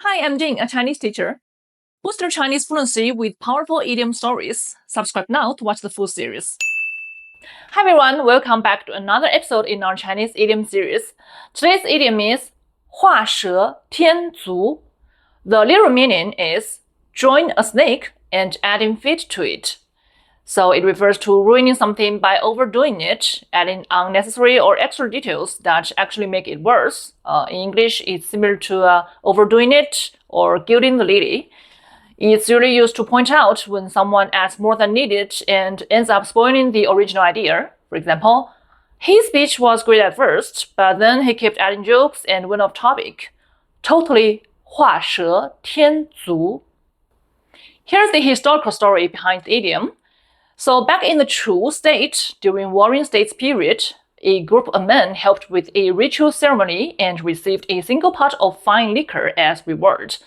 Hi, I'm Jing, a Chinese teacher. Boost your Chinese fluency with powerful idiom stories. Subscribe now to watch the full series. Hi everyone, welcome back to another episode in our Chinese idiom series. Today's idiom is 画蛇添足. The literal meaning is join a snake and adding feet to it. So it refers to ruining something by overdoing it, adding unnecessary or extra details that actually make it worse. In English, it's similar to overdoing it or gilding the lily. It's usually used to point out when someone adds more than needed and ends up spoiling the original idea. For example, his speech was great at first, but then he kept adding jokes and went off topic. Totally 画蛇添足. Here's the historical story behind the idiom. So back in the Chu state, during Warring States period, a group of men helped with a ritual ceremony and received a single pot of fine liquor as reward.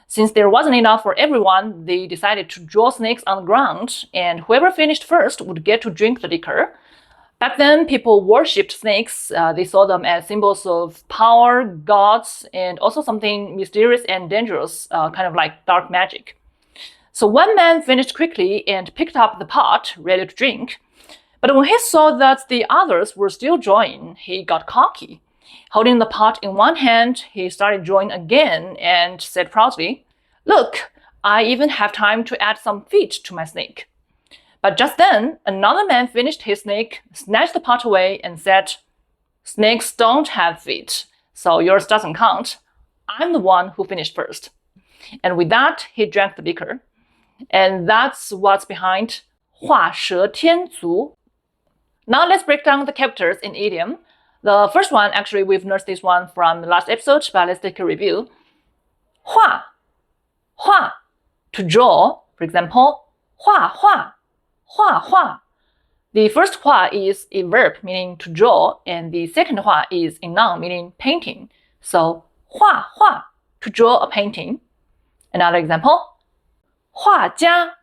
Since there wasn't enough for everyone, they decided to draw snakes on the ground, and whoever finished first would get to drink the liquor. Back then, people worshipped snakes. They saw them as symbols of power, gods, and also something mysterious and dangerous, kind of like dark magic. So one man finished quickly and picked up the pot, ready to drink. But when he saw that the others were still drawing, he got cocky. Holding the pot in one hand, he started drawing again and said proudly, "Look, I even have time to add some feet to my snake." But just then, another man finished his snake, snatched the pot away, and said, "Snakes don't have feet, so yours doesn't count. I'm the one who finished first." And with that, he drank the liquor. And that's what's behind 画蛇添足. Now let's break down the characters in idiom. The first one, actually, we've nursed this one from the last episode, but let's take a review. 画, to draw. For example, 画画. The first 画 is a verb meaning to draw, and the second 画 is a noun meaning painting. So 画, to draw a painting. Another example. 画家,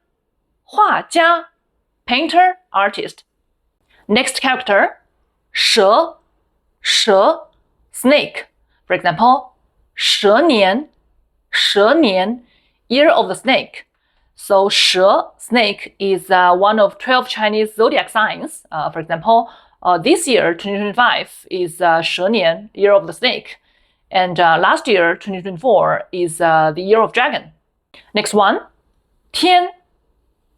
painter, artist. Next character, 蛇, snake. For example, 蛇年, year of the snake. So 蛇, snake, is one of 12 Chinese zodiac signs. For example, this year, 2025, is 蛇年, year of the snake. And last year, 2024, is the year of dragon. Next one, 添,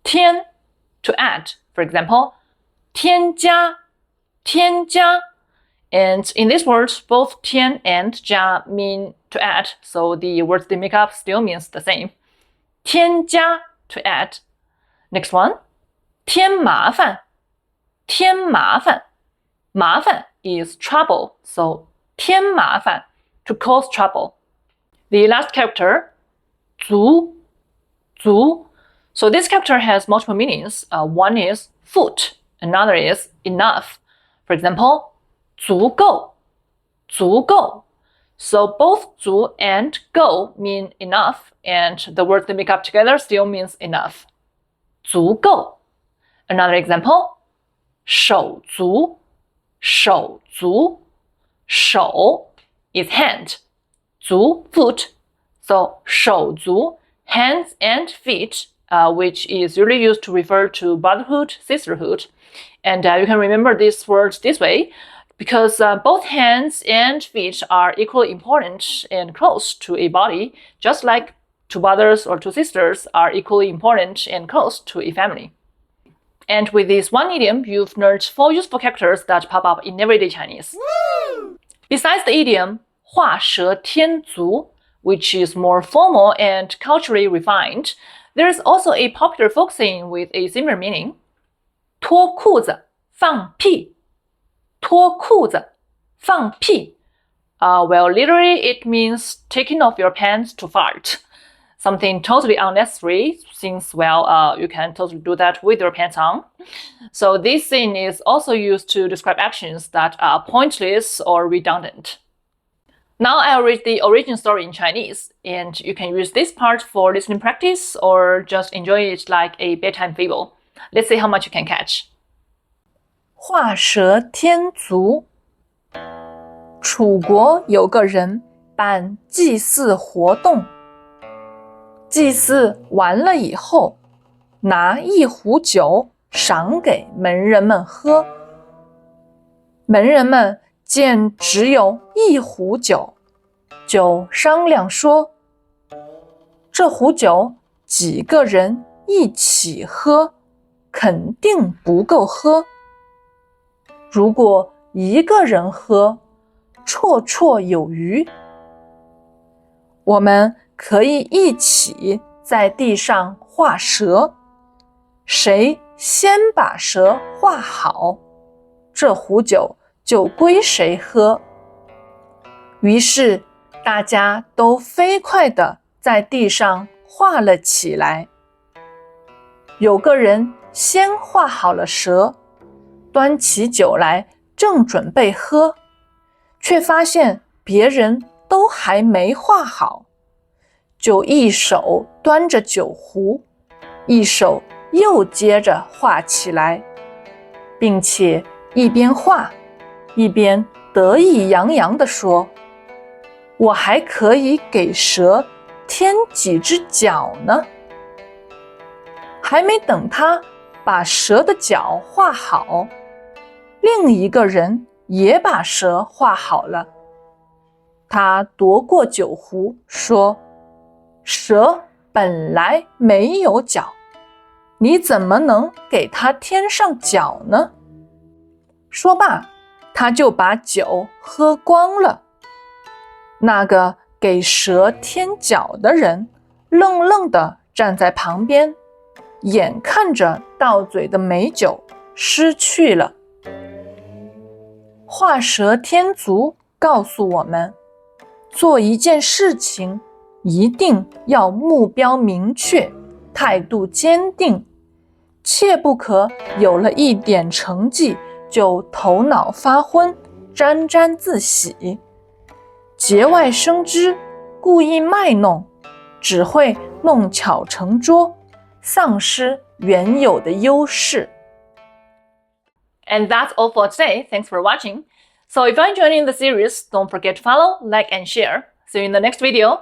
to add. For example, 添加. And in this word, both 添 and 加 mean to add, so the words they make up still means the same. 添加, to add. Next one, 添麻烦. 麻烦 is trouble, so 添麻烦, to cause trouble. The last character, 足. So this character has multiple meanings. One is foot, another is enough. For example, 足够. So both 足 and 够 mean enough, and the words they make up together still means enough. 足够. Another example, 手足. 手 is hand. 足 foot. So 手足, hands and feet, which is usually used to refer to brotherhood, sisterhood. And you can remember these words this way, because both hands and feet are equally important and close to a body, just like two brothers or two sisters are equally important and close to a family. And with this one idiom, you've learned 4 useful characters that pop up in everyday Chinese. Woo! Besides the idiom 画蛇添足, which is more formal and culturally refined, there is also a popular folk saying with a similar meaning. 脱裤子放屁. Well, literally it means taking off your pants to fart. Something totally unnecessary, since, well, you can totally do that with your pants on. So this saying is also used to describe actions that are pointless or redundant. Now I'll read the origin story in Chinese, and you can use this part for listening practice or just enjoy it like a bedtime fable. Let's see how much you can catch. 画蛇添足。楚国有个人办祭祀活动，祭祀完了以后，拿一壶酒赏给门人们喝。门人们见只有一壶酒，就商量说，这壶酒几个人一起喝，肯定不够喝。如果一个人喝，绰绰有余。我们可以一起在地上画蛇，谁先把蛇画好，这壶酒就归谁喝。于是大家都飞快地在地上画了起来。有个人先画好了蛇，端起酒来正准备喝，却发现别人都还没画好，就一手端着酒壶，一手又接着画起来，并且一边画一边得意洋洋地说，我还可以给蛇添几只脚呢。还没等他把蛇的脚画好，另一个人也把蛇画好了。他夺过酒壶说，蛇本来没有脚，你怎么能给它添上脚呢？说罢，他就把酒喝光了。那个给蛇添脚的人愣愣地站在旁边，眼看着到嘴的美酒失去了。画蛇添足告诉我们，做一件事情一定要目标明确，态度坚定，切不可有了一点成绩就头脑发昏，沾沾自喜，节外生枝，故意卖弄，只会弄巧成拙，丧失原有的优势。And that's all for today. Thanks for watching. So if you're enjoying the series, don't forget to follow, like, and share. See you in the next video.